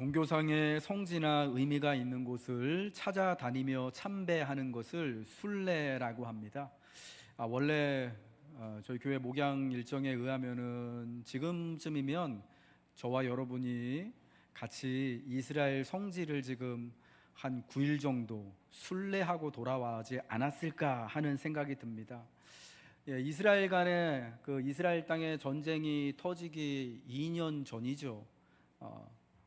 종교상의 성지나 의미가 있는 곳을 찾아다니며 참배하는 것을 순례라고 합니다. 원래 저희 교회 목양 일정에 의하면은 지금쯤이면 저와 여러분이 같이 이스라엘 성지를 지금 한 9일 정도 순례하고 돌아와지 않았을까 하는 생각이 듭니다. 이스라엘 간의 이스라엘 땅의 전쟁이 터지기 2년 전이죠.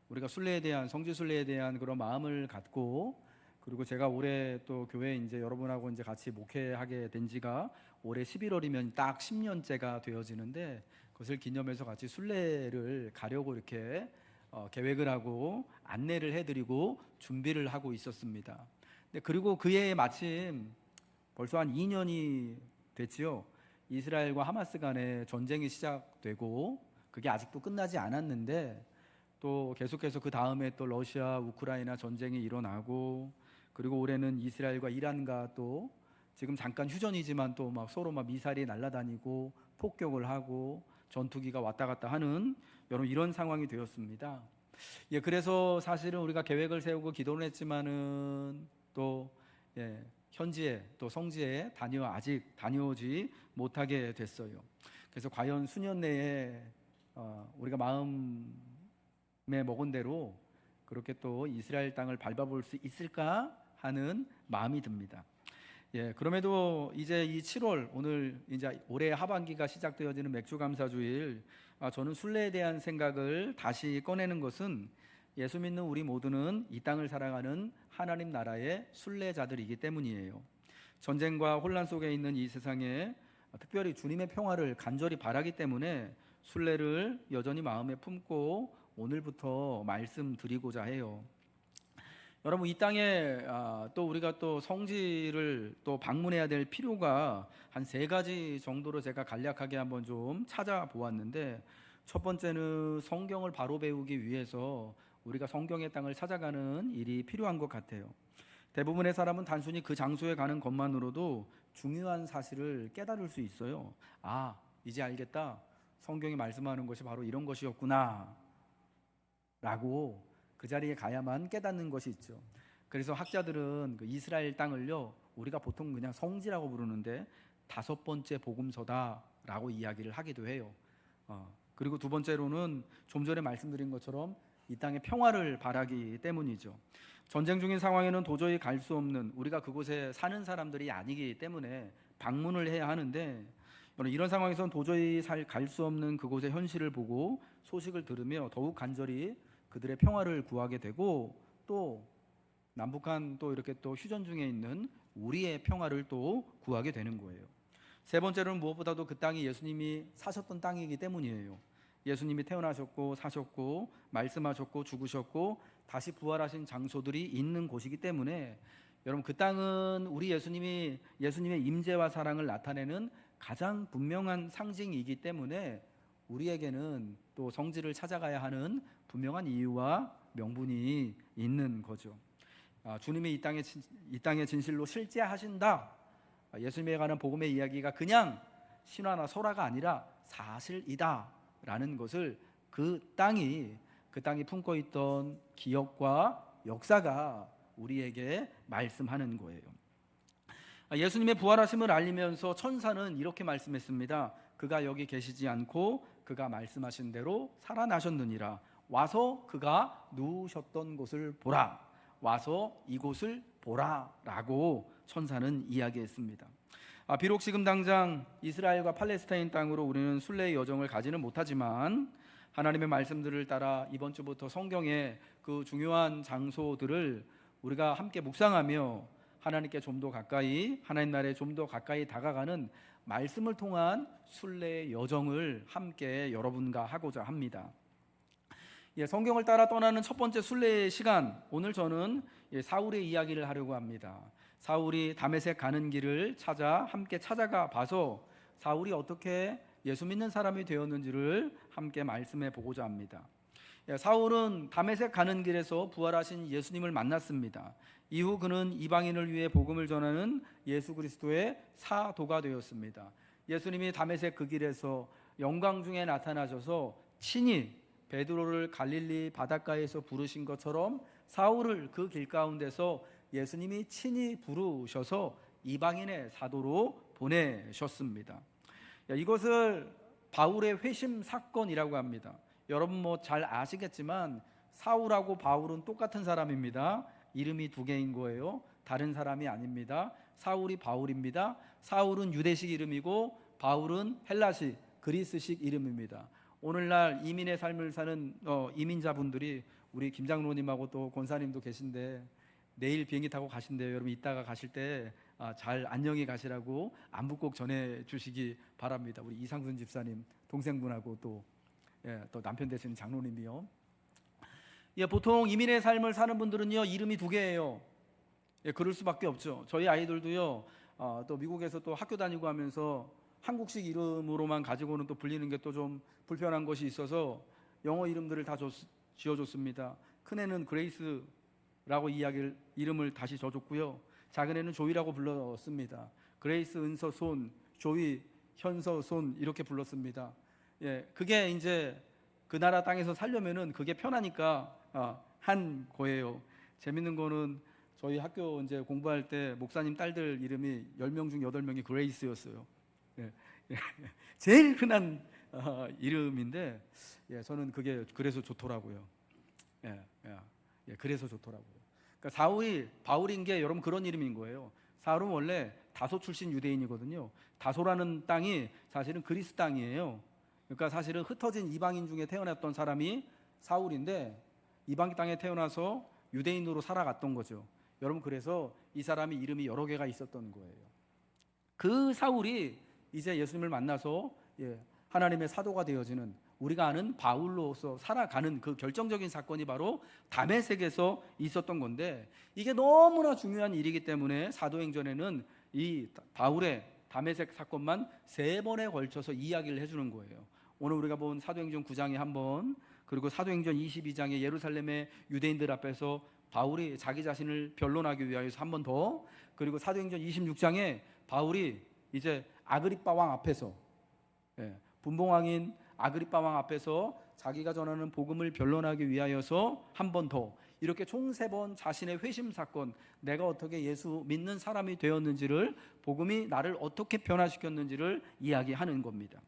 우리가 순례에 대한 성지 순례에 대한 그런 마음을 갖고, 그리고 제가 올해 또 교회 이제 여러분하고 이제 같이 목회하게 된 지가 올해 11월이면 딱 10년째가 되어지는데, 그것을 기념해서 같이 순례를 가려고 이렇게 계획을 하고 안내를 해드리고 준비를 하고 있었습니다. 그리고 그해 마침 벌써 한 2년이 됐지요. 이스라엘과 하마스 간의 전쟁이 시작되고 그게 아직도 끝나지 않았는데, 또 계속해서 그 다음에 또 러시아 우크라이나 전쟁이 일어나고, 그리고 올해는 이스라엘과 이란과 또 지금 잠깐 휴전이지만 또 막 서로 막 미사일이 날아다니고 폭격을 하고 전투기가 왔다 갔다 하는 여러분 이런 상황이 되었습니다. 그래서 사실은 우리가 계획을 세우고 기도를 했지만은 또 현지에 또 성지에 아직 다녀오지 못하게 됐어요. 그래서 과연 수년 내에 우리가 마음에 먹은 대로 그렇게 또 이스라엘 땅을 밟아볼 수 있을까 하는 마음이 듭니다. 그럼에도 이제 이 7월, 오늘 이제 올해 하반기가 시작되어지는 맥주감사주일, 저는 순례에 대한 생각을 다시 꺼내는 것은 예수 믿는 우리 모두는 이 땅을 살아가는 하나님 나라의 순례자들이기 때문이에요. 전쟁과 혼란 속에 있는 이 세상에 특별히 주님의 평화를 간절히 바라기 때문에 순례를 여전히 마음에 품고 오늘부터 말씀드리고자 해요. 여러분, 이 땅에 또 우리가 또 성지를 또 방문해야 될 필요가 한 3가지 정도로 제가 간략하게 한번 좀 찾아보았는데, 첫 번째는 성경을 바로 배우기 위해서 우리가 성경의 땅을 찾아가는 일이 필요한 것 같아요. 대부분의 사람은 단순히 그 장소에 가는 것만으로도 중요한 사실을 깨달을 수 있어요. 이제 알겠다. 성경이 말씀하는 것이 바로 이런 것이었구나 라고 그 자리에 가야만 깨닫는 것이 있죠. 그래서 학자들은 그 이스라엘 땅을요, 우리가 보통 그냥 성지라고 부르는데 5번째 복음서다라고 이야기를 하기도 해요. 그리고 두 번째로는 좀 전에 말씀드린 것처럼 이 땅의 평화를 바라기 때문이죠. 전쟁 중인 상황에는 도저히 갈 수 없는, 우리가 그곳에 사는 사람들이 아니기 때문에 방문을 해야 하는데, 이런 상황에서는 도저히 갈 수 없는 그곳의 현실을 보고 소식을 들으며 더욱 간절히 그들의 평화를 구하게 되고, 또 남북한 또 이렇게 또 휴전 중에 있는 우리의 평화를 또 구하게 되는 거예요. 세 번째로는 무엇보다도 그 땅이 예수님이 사셨던 땅이기 때문이에요. 예수님이 태어나셨고 사셨고 말씀하셨고 죽으셨고 다시 부활하신 장소들이 있는 곳이기 때문에, 여러분, 그 땅은 우리 예수님의 임재와 사랑을 나타내는 가장 분명한 상징이기 때문에 우리에게는 또 성지를 찾아가야 하는 분명한 이유와 명분이 있는 거죠. 주님이 이 땅에 진실로 실제하신다. 예수님에 관한 복음의 이야기가 그냥 신화나 설화가 아니라 사실이다 라는 것을 그 땅이 품고 있던 기억과 역사가 우리에게 말씀하는 거예요. 예수님의 부활하심을 알리면서 천사는 이렇게 말씀했습니다. 그가 여기 계시지 않고 그가 말씀하신 대로 살아나셨느니라. 와서 그가 누우셨던 곳을 보라. 와서 이곳을 보라 라고 천사는 이야기했습니다. 비록 지금 당장 이스라엘과 팔레스타인 땅으로 우리는 순례의 여정을 가지는 못하지만, 하나님의 말씀들을 따라 이번 주부터 성경의 그 중요한 장소들을 우리가 함께 묵상하며 하나님께 좀 더 가까이, 하나님 나라에 좀 더 가까이 다가가는 말씀을 통한 순례의 여정을 함께 여러분과 하고자 합니다. 성경을 따라 떠나는 첫 번째 순례의 시간, 오늘 저는 사울의 이야기를 하려고 합니다. 사울이 다메섹 가는 길을 함께 찾아가 봐서 사울이 어떻게 예수 믿는 사람이 되었는지를 함께 말씀해 보고자 합니다. 사울은 다메섹 가는 길에서 부활하신 예수님을 만났습니다. 이후 그는 이방인을 위해 복음을 전하는 예수 그리스도의 사도가 되었습니다. 예수님이 다메섹 그 길에서 영광 중에 나타나셔서 친히 베드로를 갈릴리 바닷가에서 부르신 것처럼 사울을 그 길 가운데서 예수님이 친히 부르셔서 이방인의 사도로 보내셨습니다. 이것을 바울의 회심 사건이라고 합니다. 여러분 뭐 잘 아시겠지만 사울하고 바울은 똑같은 사람입니다. 이름이 두 개인 거예요. 다른 사람이 아닙니다. 사울이 바울입니다. 사울은 유대식 이름이고 바울은 헬라식 그리스식 이름입니다. 오늘날 이민의 삶을 사는 이민자분들이 우리 김장로님하고 또 권사님도 계신데 내일 비행기 타고 가신대요. 여러분 이따가 가실 때 잘 안녕히 가시라고 안부 꼭 전해주시기 바랍니다. 우리 이상순 집사님 동생분하고 또 남편 되시는 장로님이요. 보통 이민의 삶을 사는 분들은요 이름이 두 개예요. 그럴 수밖에 없죠. 저희 아이들도요 또 미국에서 또 학교 다니고 하면서 한국식 이름으로만 가지고는 또 불리는 게 또 좀 불편한 것이 있어서 영어 이름들을 다 지어줬습니다. 큰애는 그레이스라고 이름을 다시 져줬고요. 작은애는 조이라고 불렀습니다. 그레이스 은서 손, 조이 현서 손 이렇게 불렀습니다. 그게 이제 그 나라 땅에서 살려면은 그게 편하니까 한 거예요. 재밌는 거는 저희 학교 이제 공부할 때 목사님 딸들 이름이 10명 중 8명이 그레이스였어요. 제일 흔한 이름인데 저는 그게 그래서 좋더라고요. 그래서 좋더라고요. 그러니까 바울인 게 여러분 그런 이름인 거예요. 사울은 원래 다소 출신 유대인이거든요. 다소라는 땅이 사실은 그리스 땅이에요. 그러니까 사실은 흩어진 이방인 중에 태어났던 사람이 사울인데 이방 땅에 태어나서 유대인으로 살아갔던 거죠. 여러분 그래서 이 사람이 이름이 여러 개가 있었던 거예요. 그 사울이 이제 예수님을 만나서 하나님의 사도가 되어지는 우리가 아는 바울로서 살아가는 그 결정적인 사건이 바로 다메섹에서 있었던 건데 이게 너무나 중요한 일이기 때문에 사도행전에는 이 바울의 다메섹 사건만 3번에 걸쳐서 이야기를 해주는 거예요. 오늘 우리가 본 사도행전 9장에 한 번, 그리고 사도행전 22장에 예루살렘의 유대인들 앞에서 바울이 자기 자신을 변론하기 위하여서 한 번 더, 그리고 사도행전 26장에 바울이 이제 아그리빠 왕 앞에서 분봉왕인 아그리빠 왕 앞에서 자기가 전하는 복음을 변론하기 위하여서 한 번 더, 이렇게 총 3번 자신의 회심 사건, 내가 어떻게 예수 믿는 사람이 되었는지를, 복음이 나를 어떻게 변화시켰는지를 이야기하는 겁니다.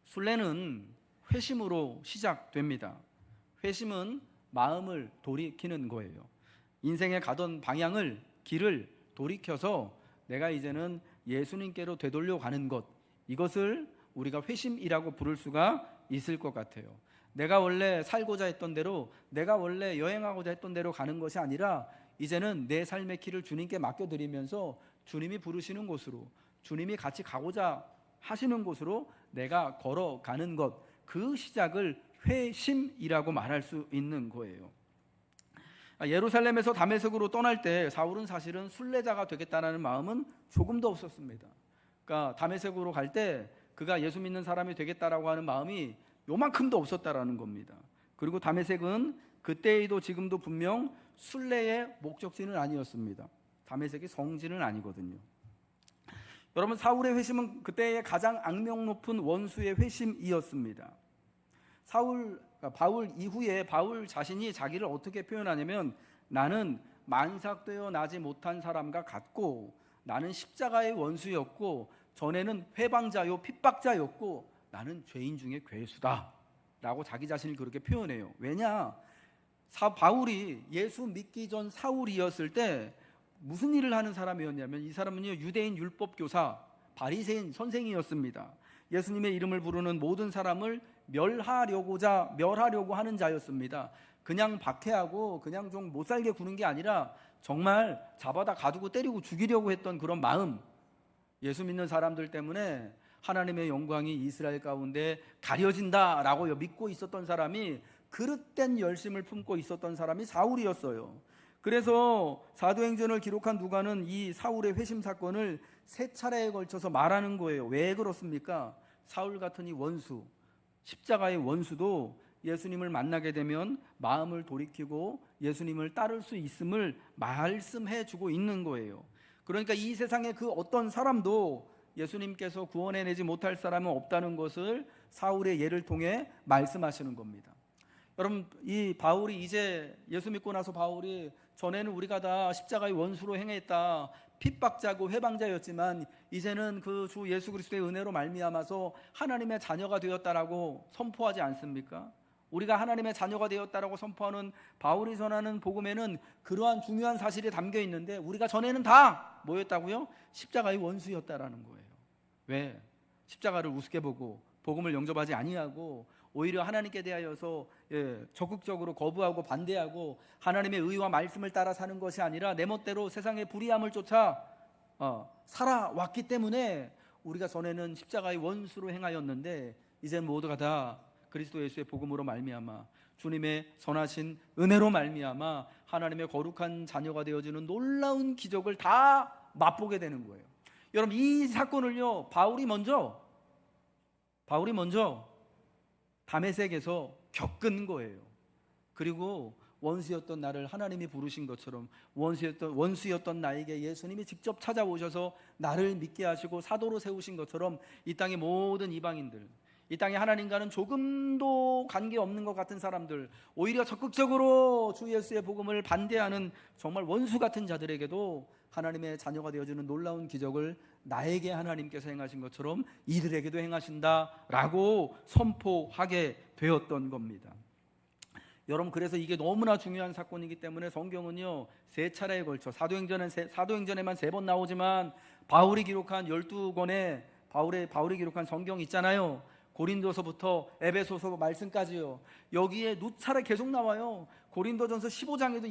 순례는 회심으로 시작됩니다. 회심은 마음을 돌이키는 거예요. 인생에 가던 방향을, 길을 돌이켜서 내가 이제는 예수님께로 되돌려 가는 것, 이것을 우리가 회심이라고 부를 수가 있을 것 같아요. 내가 원래 살고자 했던 대로, 내가 원래 여행하고자 했던 대로 가는 것이 아니라 이제는 내 삶의 길을 주님께 맡겨드리면서 주님이 부르시는 곳으로, 주님이 같이 가고자 하시는 곳으로 내가 걸어가는 것, 그 시작을 회심이라고 말할 수 있는 거예요. 예루살렘에서 다메섹으로 떠날 때 사울은 사실은 순례자가 되겠다는 마음은 조금도 없었습니다. 그러니까 다메섹으로 갈 때 그가 예수 믿는 사람이 되겠다라고 하는 마음이 요만큼도 없었다라는 겁니다. 그리고 다메섹은 그때에도 지금도 분명 순례의 목적지는 아니었습니다. 다메섹이 성지는 아니거든요. 여러분, 사울의 회심은 그때의 가장 악명 높은 원수의 회심이었습니다. 바울 이후에 바울 자신이 자기를 어떻게 표현하냐면, 나는 만삭되어 나지 못한 사람과 같고, 나는 십자가의 원수였고, 전에는 회방자요 핍박자였고, 나는 죄인 중에 괴수다 라고 자기 자신을 그렇게 표현해요. 왜냐? 바울이 예수 믿기 전 사울이었을 때 무슨 일을 하는 사람이었냐면, 이 사람은요 유대인 율법 교사 바리새인 선생이었습니다. 예수님의 이름을 부르는 모든 사람을 멸하려고 하는 자였습니다. 그냥 박해하고 그냥 좀 못살게 구는 게 아니라 정말 잡아다 가두고 때리고 죽이려고 했던 그런 마음, 예수 믿는 사람들 때문에 하나님의 영광이 이스라엘 가운데 가려진다라고 믿고 있었던 사람이, 그릇된 열심을 품고 있었던 사람이 사울이었어요. 그래서 사도행전을 기록한 누가는 이 사울의 회심 사건을 3차례에 걸쳐서 말하는 거예요. 왜 그렇습니까? 사울 같은 이 원수, 십자가의 원수도 예수님을 만나게 되면 마음을 돌이키고 예수님을 따를 수 있음을 말씀해 주고 있는 거예요. 그러니까 이 세상에 그 어떤 사람도 예수님께서 구원해내지 못할 사람은 없다는 것을 사울의 예를 통해 말씀하시는 겁니다. 여러분, 이 바울이 이제 예수 믿고 나서 바울이 전에는 우리가 다 십자가의 원수로 행했다, 핍박자고 회방자였지만 이제는 그 주 예수 그리스도의 은혜로 말미암아서 하나님의 자녀가 되었다라고 선포하지 않습니까? 우리가 하나님의 자녀가 되었다라고 선포하는 바울이 전하는 복음에는 그러한 중요한 사실이 담겨 있는데, 우리가 전에는 다 뭐였다고요? 십자가의 원수였다라는 거예요. 왜? 십자가를 우습게 보고 복음을 영접하지 아니하고 오히려 하나님께 대하여서 적극적으로 거부하고 반대하고 하나님의 의와 말씀을 따라 사는 것이 아니라 내 멋대로 세상의 불의함을 쫓아 살아왔기 때문에 우리가 전에는 십자가의 원수로 행하였는데 이제는 모두가 다 그리스도 예수의 복음으로 말미암아 주님의 선하신 은혜로 말미암아 하나님의 거룩한 자녀가 되어지는 놀라운 기적을 다 맛보게 되는 거예요. 여러분, 이 사건을요 바울이 먼저 다메섹에서 겪은 거예요. 그리고 원수였던 나를 하나님이 부르신 것처럼 원수였던 나에게 예수님이 직접 찾아오셔서 나를 믿게 하시고 사도로 세우신 것처럼 이 땅의 모든 이방인들, 이 땅에 하나님과는 조금도 관계없는 것 같은 사람들, 오히려 적극적으로 주 예수의 복음을 반대하는 정말 원수 같은 자들에게도 하나님의 자녀가 되어주는 놀라운 기적을 나에게 하나님께서 행하신 것처럼 이들에게도 행하신다라고 선포하게 되었던 겁니다. 여러분, 그래서 이게 너무나 중요한 사건이기 때문에 성경은요 세 차례에 걸쳐 사도행전에만 3번 나오지만 바울이 기록한 12권의 바울이 기록한 성경 있잖아요. 고린도서부터 에베소서 말씀까지요. 여기에 누차례 계속 나와요. 고린도전서 15장에도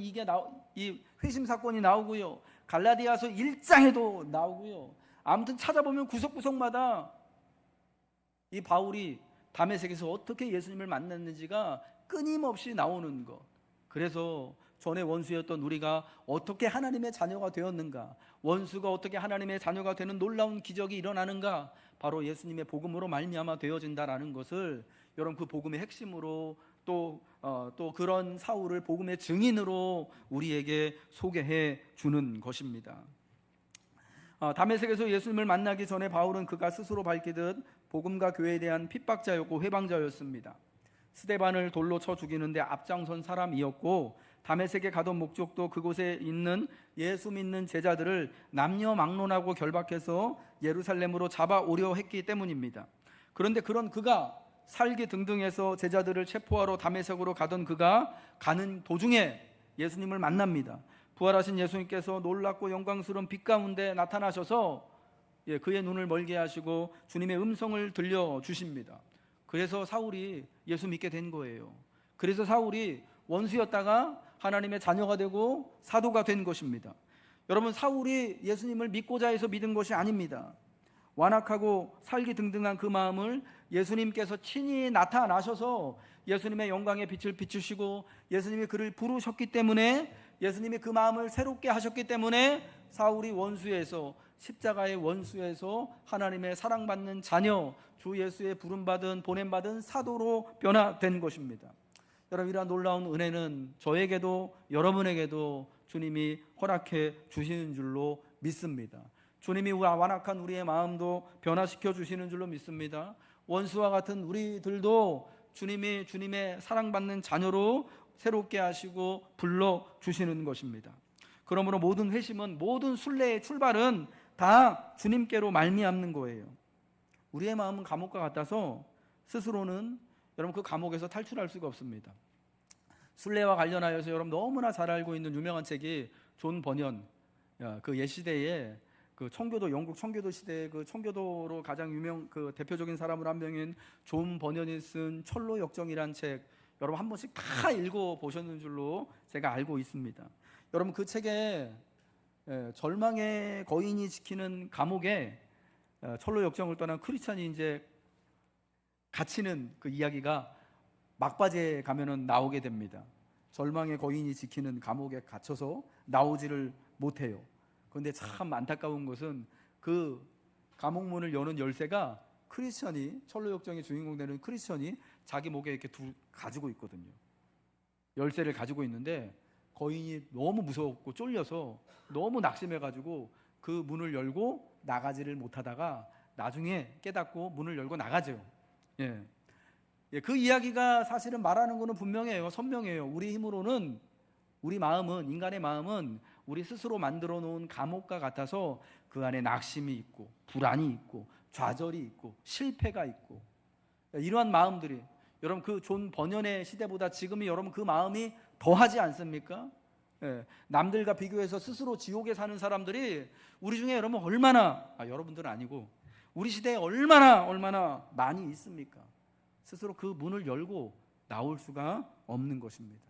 이 회심 사건이 나오고요. 갈라디아서 1장에도 나오고요. 아무튼 찾아보면 구석구석마다 이 바울이 다메섹에서 어떻게 예수님을 만났는지가 끊임없이 나오는 것. 그래서 전에 원수였던 우리가 어떻게 하나님의 자녀가 되었는가, 원수가 어떻게 하나님의 자녀가 되는 놀라운 기적이 일어나는가, 바로 예수님의 복음으로 말미암아 되어진다라는 것을 여러분 그 복음의 핵심으로 또 그런 사울을 복음의 증인으로 우리에게 소개해 주는 것입니다. 다메섹에서 예수님을 만나기 전에 바울은 그가 스스로 밝히듯 복음과 교회에 대한 핍박자였고 회방자였습니다. 스데반을 돌로 쳐 죽이는데 앞장선 사람이었고, 다메섹에 가던 목적도 그곳에 있는 예수 믿는 제자들을 남녀 막론하고 결박해서 예루살렘으로 잡아오려 했기 때문입니다. 그런데 그런 그가 살기 등등해서 제자들을 체포하러 다메섹으로 가던 그가 가는 도중에 예수님을 만납니다. 부활하신 예수님께서 놀랍고 영광스러운 빛 가운데 나타나셔서 그의 눈을 멀게 하시고 주님의 음성을 들려주십니다. 그래서 사울이 예수 믿게 된 거예요. 그래서 사울이 원수였다가 하나님의 자녀가 되고 사도가 된 것입니다. 여러분, 사울이 예수님을 믿고자 해서 믿은 것이 아닙니다. 완악하고 살기 등등한 그 마음을 예수님께서 친히 나타나셔서 예수님의 영광의 빛을 비추시고 예수님이 그를 부르셨기 때문에, 예수님이 그 마음을 새롭게 하셨기 때문에 사울이 원수에서, 십자가의 원수에서 하나님의 사랑받는 자녀, 주 예수의 부름받은 보냄받은 사도로 변화된 것입니다. 여러분, 이러한 놀라운 은혜는 저에게도 여러분에게도 주님이 허락해 주시는 줄로 믿습니다. 주님이 완악한 우리의 마음도 변화시켜 주시는 줄로 믿습니다. 원수와 같은 우리들도 주님이 주님의 사랑받는 자녀로 새롭게 하시고 불러주시는 것입니다. 그러므로 모든 회심은, 모든 순례의 출발은 다 주님께로 말미암는 거예요. 우리의 마음은 감옥과 같아서 스스로는 여러분 그 감옥에서 탈출할 수가 없습니다. 순례와 관련하여서 여러분 너무나 잘 알고 있는 유명한 책이 존 버년, 그 옛시대에 그 청교도, 영국 청교도 시대의 그 청교도로 가장 그 대표적인 사람으로 한 명인 존 버년이 쓴 철로 역정이란 책, 여러분 한 번씩 다 읽어 보셨는 줄로 제가 알고 있습니다. 여러분 그 책에 절망의 거인이 지키는 감옥에 철로 역정을 떠난 크리스찬이 이제 갇히는 그 이야기가 막바지에 가면은 나오게 됩니다. 절망의 거인이 지키는 감옥에 갇혀서 나오지를 못해요. 그런데 참 안타까운 것은 그 감옥문을 여는 열쇠가 크리스천이, 철로 역정의 주인공 되는 크리스천이 자기 목에 이렇게 가지고 있거든요. 열쇠를 가지고 있는데 거인이 너무 무섭고 쫄려서 너무 낙심해가지고 그 문을 열고 나가지를 못하다가 나중에 깨닫고 문을 열고 나가죠. 예. 예, 그 이야기가 사실은 말하는 거는 분명해요. 선명해요. 우리 힘으로는, 우리 마음은, 인간의 마음은 우리 스스로 만들어 놓은 감옥과 같아서 그 안에 낙심이 있고 불안이 있고 좌절이 있고 실패가 있고, 이러한 마음들이, 여러분 그 존 번연의 시대보다 지금이 여러분 그 마음이 더하지 않습니까? 예, 남들과 비교해서 스스로 지옥에 사는 사람들이 우리 중에 여러분 얼마나, 여러분들은 아니고 우리 시대에 얼마나 많이 있습니까? 스스로 그 문을 열고 나올 수가 없는 것입니다.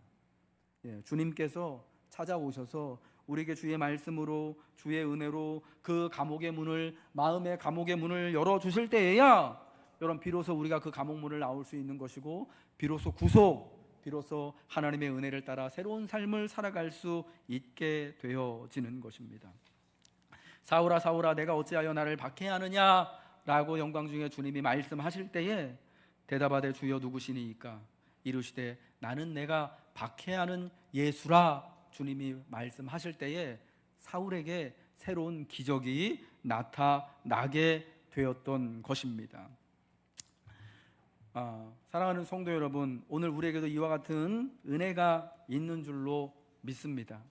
예, 주님께서 찾아오셔서 우리에게 주의 말씀으로, 주의 은혜로 그 감옥의 문을, 마음의 감옥의 문을 열어주실 때에야 여러분 비로소 우리가 그 감옥 문을 나올 수 있는 것이고, 비로소 구속, 비로소 하나님의 은혜를 따라 새로운 삶을 살아갈 수 있게 되어지는 것입니다. 사울아 사울아 내가 어찌하여 나를 박해하느냐 라고 영광 중에 주님이 말씀하실 때에 대답하되 주여 누구시니이까? 이르시되 나는 내가 박해하는 예수라. 주님이 말씀하실 때에 사울에게 새로운 기적이 나타나게 되었던 것입니다. 사랑하는 성도 여러분, 오늘 우리에게도 이와 같은 은혜가 있는 줄로 믿습니다.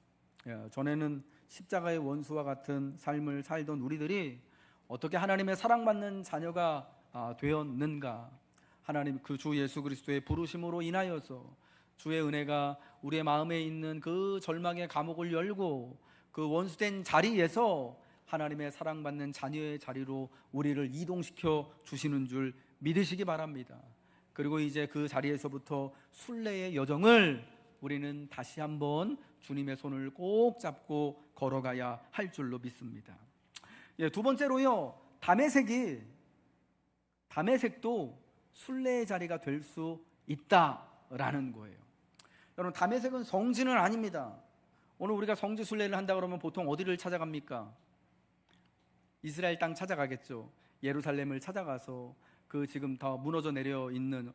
전에는 십자가의 원수와 같은 삶을 살던 우리들이 어떻게 하나님의 사랑받는 자녀가 되었는가? 하나님 그 주 예수 그리스도의 부르심으로 인하여서 주의 은혜가 우리의 마음에 있는 그 절망의 감옥을 열고 그 원수된 자리에서 하나님의 사랑받는 자녀의 자리로 우리를 이동시켜 주시는 줄 믿으시기 바랍니다. 그리고 이제 그 자리에서부터 순례의 여정을 우리는 다시 한번 주님의 손을 꼭 잡고 걸어가야 할 줄로 믿습니다. 두 번째로요, 다메섹도 순례의 자리가 될 수 있다라는 거예요. 여러분 다메섹은 성지는 아닙니다. 오늘 우리가 성지 순례를 한다 그러면 보통 어디를 찾아갑니까? 이스라엘 땅 찾아가겠죠. 예루살렘을 찾아가서 그 지금 다 무너져 내려 있는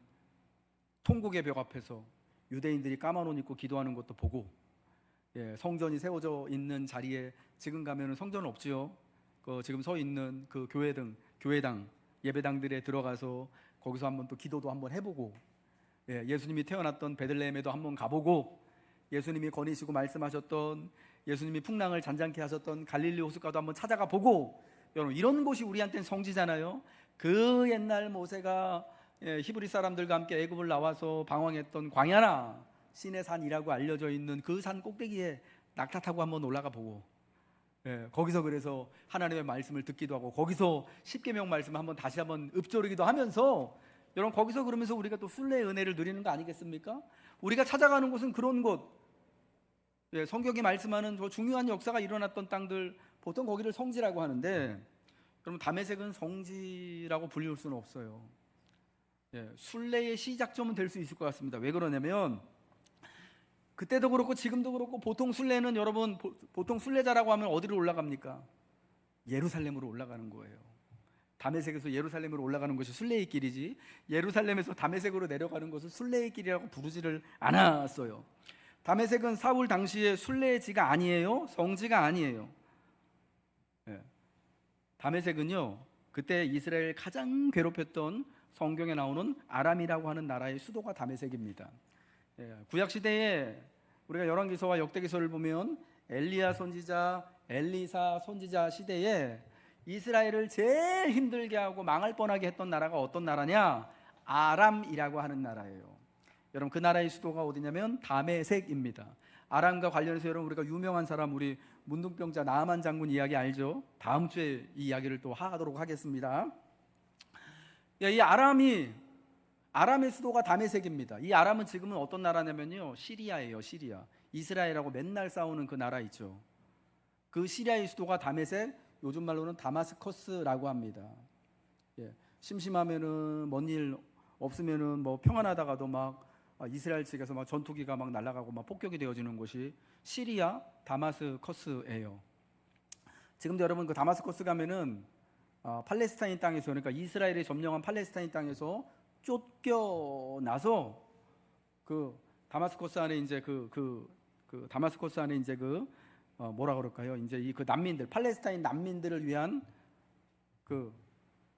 통곡의 벽 앞에서 유대인들이 까만 옷 입고 기도하는 것도 보고, 성전이 세워져 있는 자리에 지금 가면은 성전은 없지요. 지금 서 있는 그 교회당 예배당들에 들어가서 거기서 한번 또 기도도 한번 해보고, 예수님이 태어났던 베들레헴에도 한번 가보고, 예수님이 거니시고 말씀하셨던, 예수님이 풍랑을 잔잔케 하셨던 갈릴리 호숫가도 한번 찾아가 보고, 여러분 이런 곳이 우리한테는 성지잖아요. 그 옛날 모세가 히브리 사람들과 함께 애굽을 나와서 방황했던 광야나 시내산이라고 알려져 있는 그 산 꼭대기에 낙타 타고 한번 올라가 보고, 거기서 그래서 하나님의 말씀을 듣기도 하고, 거기서 십계명 말씀 한번 다시 한번 읊조리기도 하면서, 여러분 거기서 그러면서 우리가 또 순례의 은혜를 누리는 거 아니겠습니까? 우리가 찾아가는 곳은 그런 곳, 성경이 말씀하는 저 중요한 역사가 일어났던 땅들, 보통 거기를 성지라고 하는데, 그럼 다메섹은 성지라고 불릴 수는 없어요. 순례의 시작점은 될 수 있을 것 같습니다. 왜 그러냐면 그때도 그렇고 지금도 그렇고, 보통 순례는 여러분, 보통 순례자라고 하면 어디로 올라갑니까? 예루살렘으로 올라가는 거예요. 다메섹에서 예루살렘으로 올라가는 것이 순례의 길이지, 예루살렘에서 다메섹으로 내려가는 것을 순례의 길이라고 부르지를 않았어요. 다메섹은 사울 당시에 순례지가 아니에요. 성지가 아니에요. 다메섹은요, 그때 이스라엘 가장 괴롭혔던, 성경에 나오는 아람이라고 하는 나라의 수도가 다메섹입니다. 구약 시대에 우리가 열왕기서와 역대기서를 보면 엘리야 선지자, 엘리사 선지자 시대에 이스라엘을 제일 힘들게 하고 망할 뻔하게 했던 나라가 어떤 나라냐? 아람이라고 하는 나라예요. 여러분 그 나라의 수도가 어디냐면 다메섹입니다. 아람과 관련해서 여러분 우리가 유명한 사람, 우리 문둥병자 나아만 장군 이야기 알죠? 다음 주에 이 이야기를 또 하도록 하겠습니다. 이 아람의 수도가 다메섹입니다. 이 아람은 지금은 어떤 나라냐면요, 시리아예요. 시리아. 이스라엘하고 맨날 싸우는 그 나라 있죠. 그 시리아의 수도가 다메섹, 요즘 말로는 다마스커스라고 합니다. 심심하면은, 먼 일 없으면은 뭐 평안하다가도 막 이스라엘 측에서 막 전투기가 막 날아가고 막 폭격이 되어지는 곳이 시리아 다마스커스예요. 지금도 여러분 그 다마스커스 가면은 팔레스타인 땅에서, 그러니까 이스라엘이 점령한 팔레스타인 땅에서 쫓겨나서 그 다마스커스 안에 이제 다마스커스 안에 이제 뭐라 그럴까요? 이제 이 그 난민들, 팔레스타인 난민들을 위한 그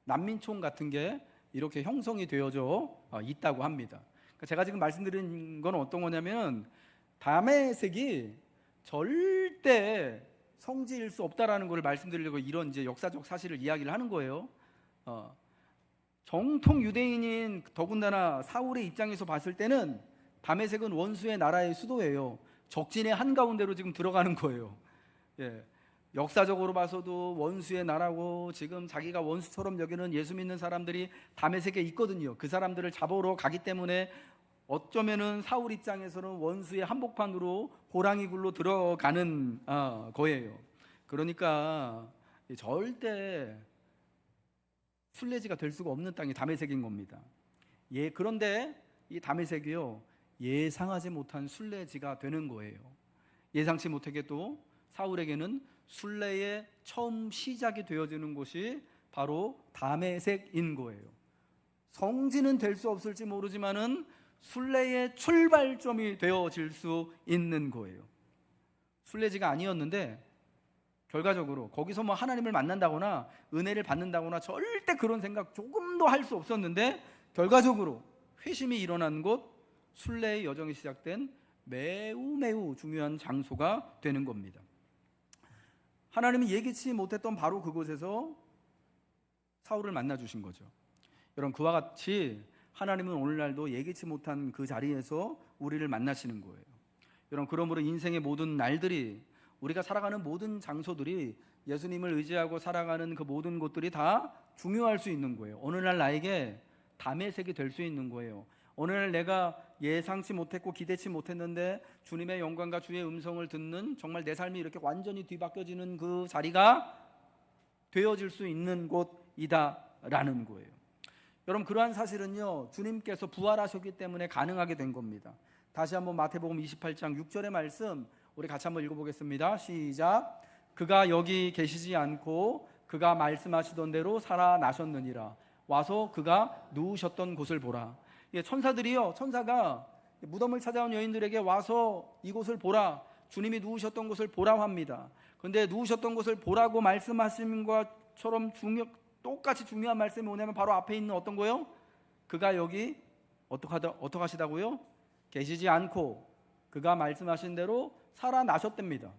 난민촌 같은 게 이렇게 형성이 되어져 있다고 합니다. 그러니까 제가 지금 말씀드린 건 어떤 거냐면 다메섹이 절대 성지일 수 없다라는 걸 말씀드리려고 이런 이제 역사적 사실을 이야기를 하는 거예요. 정통 유대인인 더군다나 사울의 입장에서 봤을 때는 다메섹은 원수의 나라의 수도예요. 적진의 한가운데로 지금 들어가는 거예요. 역사적으로 봐서도 원수의 나라고 지금 자기가 원수처럼 여기는 예수 믿는 사람들이 다메섹에 있거든요. 그 사람들을 잡으러 가기 때문에 어쩌면은 사울 입장에서는 원수의 한복판으로 호랑이 굴로 들어가는 거예요. 그러니까 절대 순례지가 될 수가 없는 땅이 다메섹인 겁니다. 그런데 이 다메섹이요, 예상하지 못한 순례지가 되는 거예요. 예상치 못하게도 사울에게는 순례의 처음 시작이 되어지는 곳이 바로 다메섹인 거예요. 성지는 될 수 없을지 모르지만은 순례의 출발점이 되어질 수 있는 거예요. 순례지가 아니었는데 결과적으로 거기서 뭐 하나님을 만난다거나 은혜를 받는다거나 절대 그런 생각 조금도 할 수 없었는데 결과적으로 회심이 일어난 곳, 순례의 여정이 시작된 매우 중요한 장소가 되는 겁니다. 하나님이 예기치 못했던 바로 그곳에서 사울을 만나 주신 거죠. 여러분, 그와 같이 하나님은 오늘날도 예기치 못한 그 자리에서 우리를 만나시는 거예요. 여러분, 그러므로 인생의 모든 날들이, 우리가 살아가는 모든 장소들이, 예수님을 의지하고 살아가는 그 모든 곳들이 다 중요할 수 있는 거예요. 어느 날 나에게 다메섹이 될 수 있는 거예요. 어느 날 내가 예상치 못했고 기대치 못했는데 주님의 영광과 주의 음성을 듣는, 정말 내 삶이 이렇게 완전히 뒤바뀌어지는 그 자리가 되어질 수 있는 곳이다라는 거예요. 여러분, 그러한 사실은요, 주님께서 부활하셨기 때문에 가능하게 된 겁니다. 다시 한번 마태복음 28장 6절의 말씀 우리 같이 한번 읽어보겠습니다. 시작. 그가 여기 계시지 않고 그가 말씀하시던 대로 살아나셨느니라. 와서 그가 누우셨던 곳을 보라. 천사들이요, 천사가 무덤을 찾아온 여인들에게 와서 이곳을 보라, 주님이 누우셨던 곳을 보라고 합니다. 그런데 누우셨던 곳을 보라고 말씀하신 것처럼 똑같이 중요한 말씀이 뭐냐면 바로 앞에 있는 어떤 거요? 그가 여기 어떻게 하시다고요? 계시지 않고 그가 말씀하신 대로 살아나셨답니다.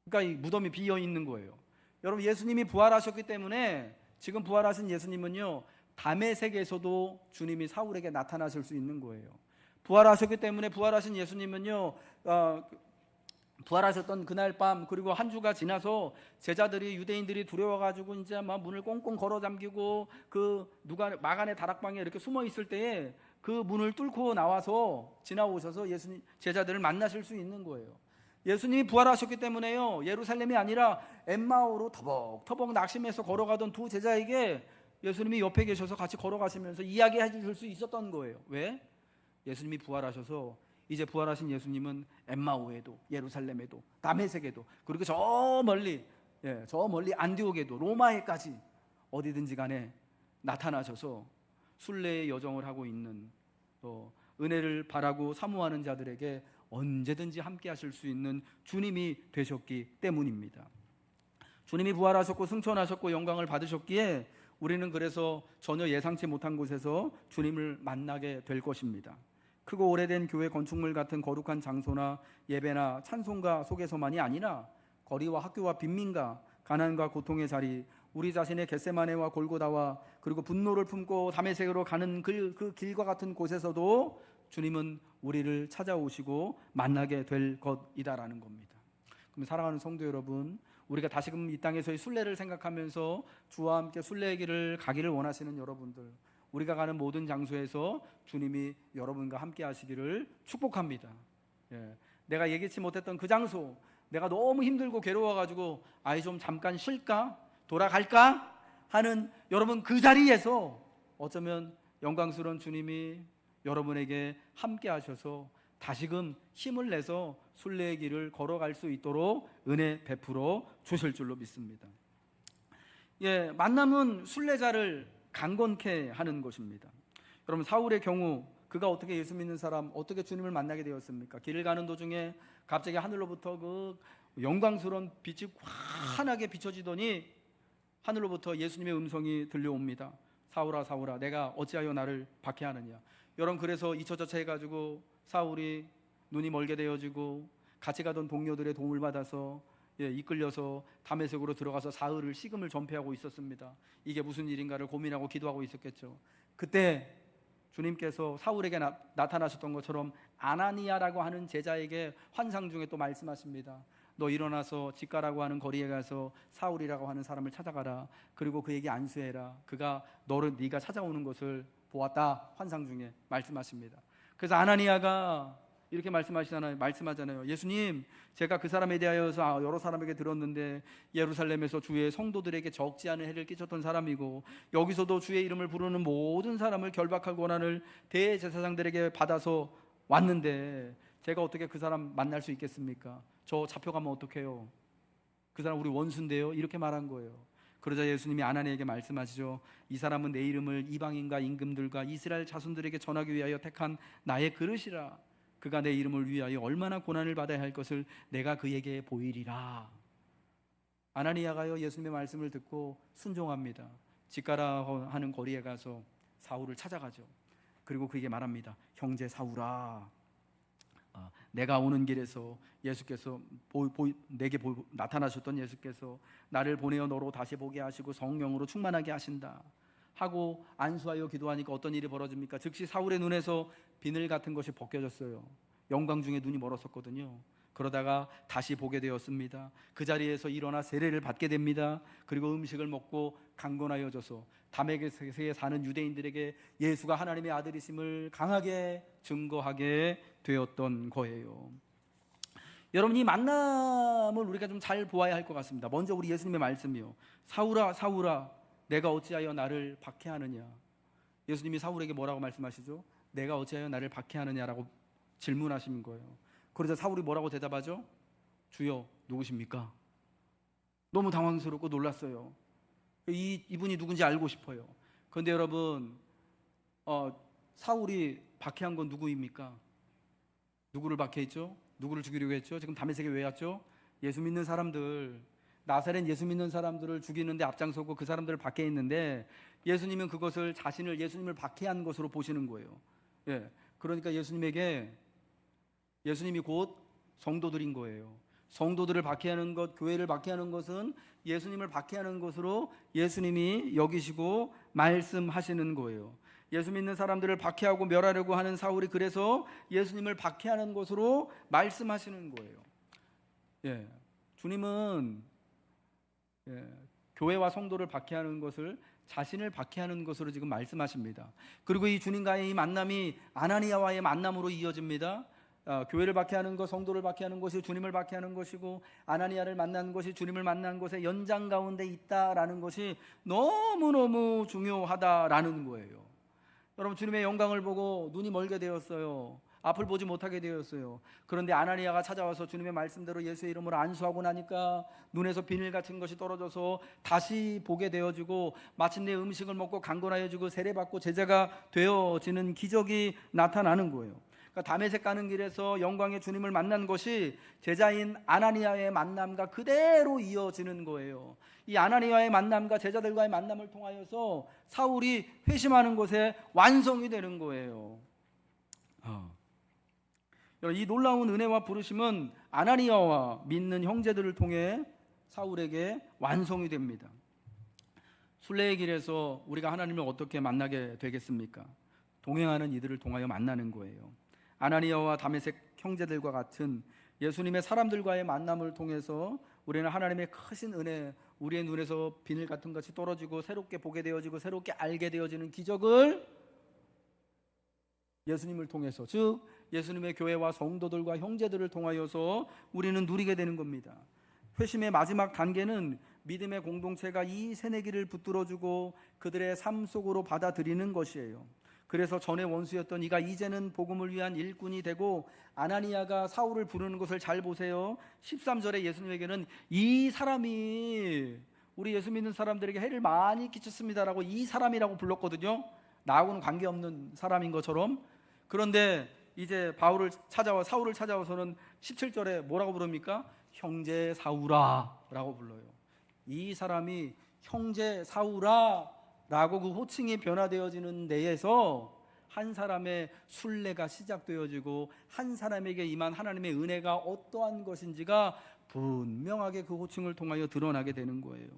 그러니까 이 무덤이 비어 있는 거예요. 여러분, 예수님이 부활하셨기 때문에 지금 부활하신 예수님은요, 다메섹에서도 주님이 사울에게 나타나실 수 있는 거예요. 부활하셨기 때문에 부활하신 예수님은요, 부활하셨던 그날 밤, 그리고 한 주가 지나서 제자들이, 유대인들이 두려워가지고 이제 막 문을 꽁꽁 걸어 잠기고 누가 마간의 다락방에 이렇게 숨어 있을 때에 그 문을 뚫고 나와서 지나오셔서 예수님 제자들을 만나실 수 있는 거예요. 예수님이 부활하셨기 때문에요, 예루살렘이 아니라 엠마오로 터벅터벅 낙심해서 걸어가던 두 제자에게 예수님이 옆에 계셔서 같이 걸어가시면서 이야기해 주실 수 있었던 거예요. 왜? 예수님이 부활하셔서 이제 부활하신 예수님은 엠마오에도, 예루살렘에도, 다메섹에도, 그리고 저 멀리 안디옥에도, 로마에까지 어디든지 간에 나타나셔서 순례의 여정을 하고 있는, 또 은혜를 바라고 사모하는 자들에게 언제든지 함께 하실 수 있는 주님이 되셨기 때문입니다. 주님이 부활하셨고 승천하셨고 영광을 받으셨기에 우리는 그래서 전혀 예상치 못한 곳에서 주님을 만나게 될 것입니다. 크고 오래된 교회 건축물 같은 거룩한 장소나 예배나 찬송가 속에서만이 아니라 거리와 학교와 빈민가, 가난과 고통의 자리, 우리 자신의 겟세마네와 골고다와 그리고 분노를 품고 다메섹으로 가는 그 길과 같은 곳에서도 주님은 우리를 찾아오시고 만나게 될 것이다라는 겁니다. 그럼 사랑하는 성도 여러분, 우리가 다시금 이 땅에서의 순례를 생각하면서 주와 함께 순례의 길을 가기를 원하시는 여러분들, 우리가 가는 모든 장소에서 주님이 여러분과 함께 하시기를 축복합니다. 내가 예기치 못했던 그 장소, 내가 너무 힘들고 괴로워가지고 좀 잠깐 쉴까? 돌아갈까? 하는 여러분, 그 자리에서 어쩌면 영광스러운 주님이 여러분에게 함께 하셔서 다시금 힘을 내서 순례의 길을 걸어갈 수 있도록 은혜 베풀어 주실 줄로 믿습니다. 만남은 순례자를 강건케 하는 것입니다. 여러분, 사울의 경우 그가 어떻게 예수 믿는 사람, 어떻게 주님을 만나게 되었습니까? 길을 가는 도중에 갑자기 하늘로부터 그 영광스러운 빛이 환하게 비춰지더니 하늘로부터 예수님의 음성이 들려옵니다. 사울아 사울아 내가 어찌하여 나를 박해하느냐. 여러분, 그래서 이처저처 해가지고 사울이 눈이 멀게 되어지고 같이 가던 동료들의 도움을 받아서 이끌려서 다메섹으로 들어가서 사흘을 식음을 전폐하고 있었습니다. 이게 무슨 일인가를 고민하고 기도하고 있었겠죠. 그때 주님께서 사울에게 나타나셨던 것처럼 아나니아라고 하는 제자에게 환상 중에 또 말씀하십니다. 너 일어나서 직가라고 하는 거리에 가서 사울이라고 하는 사람을 찾아가라. 그리고 그에게 안수해라. 그가 너를 네가 찾아오는 것을 보았다. 환상 중에 말씀하십니다. 그래서 아나니아가 이렇게 말씀하잖아요. 예수님, 제가 그 사람에 대하여서 여러 사람에게 들었는데 예루살렘에서 주의 성도들에게 적지 않은 해를 끼쳤던 사람이고 여기서도 주의 이름을 부르는 모든 사람을 결박할 권한을 대제사장들에게 받아서 왔는데 제가 어떻게 그 사람 만날 수 있겠습니까? 저 잡혀가면 어떡해요? 그 사람 우리 원수인데요. 이렇게 말한 거예요. 그러자 예수님이 아나니아에게 말씀하시죠. 이 사람은 내 이름을 이방인과 임금들과 이스라엘 자손들에게 전하기 위하여 택한 나의 그릇이라. 그가 내 이름을 위하여 얼마나 고난을 받아야 할 것을 내가 그에게 보이리라. 아나니아가요, 예수님의 말씀을 듣고 순종합니다. 직가라 하는 거리에 가서 사울을 찾아가죠. 그리고 그에게 말합니다. 형제 사울아, 내가 오는 길에서 예수께서 내게 나타나셨던 예수께서 나를 보내어 너로 다시 보게 하시고 성령으로 충만하게 하신다 하고 안수하여 기도하니까 어떤 일이 벌어집니까? 즉시 사울의 눈에서 비늘 같은 것이 벗겨졌어요. 영광 중에 눈이 멀었었거든요. 그러다가 다시 보게 되었습니다. 그 자리에서 일어나 세례를 받게 됩니다. 그리고 음식을 먹고 강건하여져서 다메섹에 사는 유대인들에게 예수가 하나님의 아들이심을 강하게 증거하게 되었던 거예요. 여러분, 이 만남을 우리가 좀 잘 보아야 할 것 같습니다. 먼저 우리 예수님의 말씀이요. 사울아 사울아 내가 어찌하여 나를 박해하느냐. 예수님이 사울에게 뭐라고 말씀하시죠? 내가 어찌하여 나를 박해하느냐라고 질문하시는 거예요. 그러자 사울이 뭐라고 대답하죠? 주여, 누구십니까? 너무 당황스럽고 놀랐어요. 이분이 누군지 알고 싶어요. 그런데 여러분, 사울이 박해한 건 누구입니까? 누구를 박해했죠? 누구를 죽이려고 했죠? 지금 다메섹에 왜 왔죠? 예수 믿는 사람들, 나사렛 예수 믿는 사람들을 죽이는데 앞장서고 그 사람들을 박해했는데 예수님은 그것을 예수님을 박해한 것으로 보시는 거예요. 그러니까 예수님이 곧 성도들인 거예요. 성도들을 박해하는 것, 교회를 박해하는 것은 예수님을 박해하는 것으로 예수님이 여기시고 말씀하시는 거예요. 예수 믿는 사람들을 박해하고 멸하려고 하는 사울이 그래서 예수님을 박해하는 것으로 말씀하시는 거예요. 주님은 교회와 성도를 박해하는 것을 자신을 박해하는 것으로 지금 말씀하십니다. 그리고 이 주님과의 이 만남이 아나니아와의 만남으로 이어집니다. 교회를 박해하는 것, 성도를 박해하는 것이 주님을 박해하는 것이고 아나니아를 만난 것이 주님을 만난 것의 연장 가운데 있다라는 것이 너무너무 중요하다라는 거예요. 여러분, 주님의 영광을 보고 눈이 멀게 되었어요. 앞을 보지 못하게 되었어요. 그런데 아나니아가 찾아와서 주님의 말씀대로 예수의 이름으로 안수하고 나니까 눈에서 비늘 같은 것이 떨어져서 다시 보게 되어지고 마침내 음식을 먹고 강건하여지고 세례받고 제자가 되어지는 기적이 나타나는 거예요. 그러니까 다메섹 가는 길에서 영광의 주님을 만난 것이 제자인 아나니아의 만남과 그대로 이어지는 거예요. 이 아나니아의 만남과 제자들과의 만남을 통하여서 사울이 회심하는 것에 완성이 되는 거예요. 이 놀라운 은혜와 부르심은 아나니아와 믿는 형제들을 통해 사울에게 완성이 됩니다. 순례의 길에서 우리가 하나님을 어떻게 만나게 되겠습니까? 동행하는 이들을 통하여 만나는 거예요. 아나니아와 다메섹 형제들과 같은 예수님의 사람들과의 만남을 통해서 우리는 하나님의 크신 은혜, 우리의 눈에서 비늘 같은 것이 떨어지고 새롭게 보게 되어지고 새롭게 알게 되어지는 기적을 예수님을 통해서, 즉 예수님의 교회와 성도들과 형제들을 통하여서 우리는 누리게 되는 겁니다. 회심의 마지막 단계는 믿음의 공동체가 이 새내기를 붙들어주고 그들의 삶 속으로 받아들이는 것이에요. 그래서 전에 원수였던 이가 이제는 복음을 위한 일꾼이 되고, 아나니아가 사울을 부르는 것을 잘 보세요. 13절에 예수님에게는 이 사람이 우리 예수 믿는 사람들에게 해를 많이 끼쳤습니다라고 이 사람이라고 불렀거든요. 나하고는 관계없는 사람인 것처럼. 그런데 이제 사울을 찾아와서는 17절에 뭐라고 부릅니까? 형제 사울아 라고 불러요. 이 사람이 형제 사울아 라고 그 호칭이 변화되어지는 데에서 한 사람의 순례가 시작되어지고 한 사람에게 임한 하나님의 은혜가 어떠한 것인지가 분명하게 그 호칭을 통하여 드러나게 되는 거예요.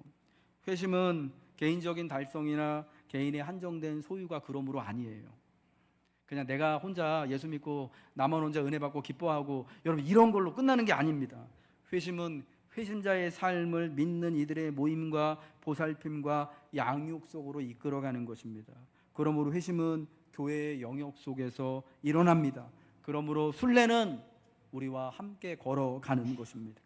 회심은 개인적인 달성이나 개인의 한정된 소유가 그러므로 아니에요. 그냥 내가 혼자 예수 믿고 나만 혼자 은혜 받고 기뻐하고 여러분 이런 걸로 끝나는 게 아닙니다. 회심은 회심자의 삶을 믿는 이들의 모임과 보살핌과 양육 속으로 이끌어가는 것입니다. 그러므로 회심은 교회의 영역 속에서 일어납니다. 그러므로 순례는 우리와 함께 걸어가는 것입니다.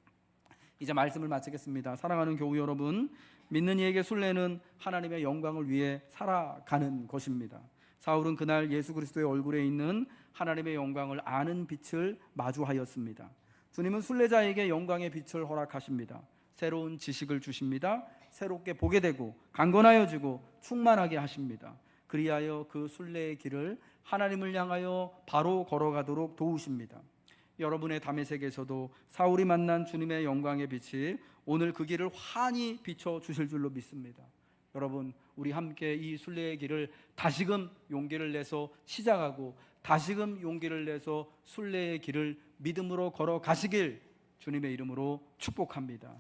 이제 말씀을 마치겠습니다. 사랑하는 교우 여러분, 믿는 이에게 순례는 하나님의 영광을 위해 살아가는 것입니다. 사울은 그날 예수 그리스도의 얼굴에 있는 하나님의 영광을 아는 빛을 마주하였습니다. 주님은 순례자에게 영광의 빛을 허락하십니다. 새로운 지식을 주십니다. 새롭게 보게 되고 강건하여지고 충만하게 하십니다. 그리하여 그 순례의 길을 하나님을 향하여 바로 걸어가도록 도우십니다. 여러분의 다메섹에서도 사울이 만난 주님의 영광의 빛이 오늘 그 길을 환히 비춰주실 줄로 믿습니다. 여러분, 우리 함께 이 순례의 길을 다시금 용기를 내서 시작하고 다시금 용기를 내서 순례의 길을 믿음으로 걸어가시길 주님의 이름으로 축복합니다.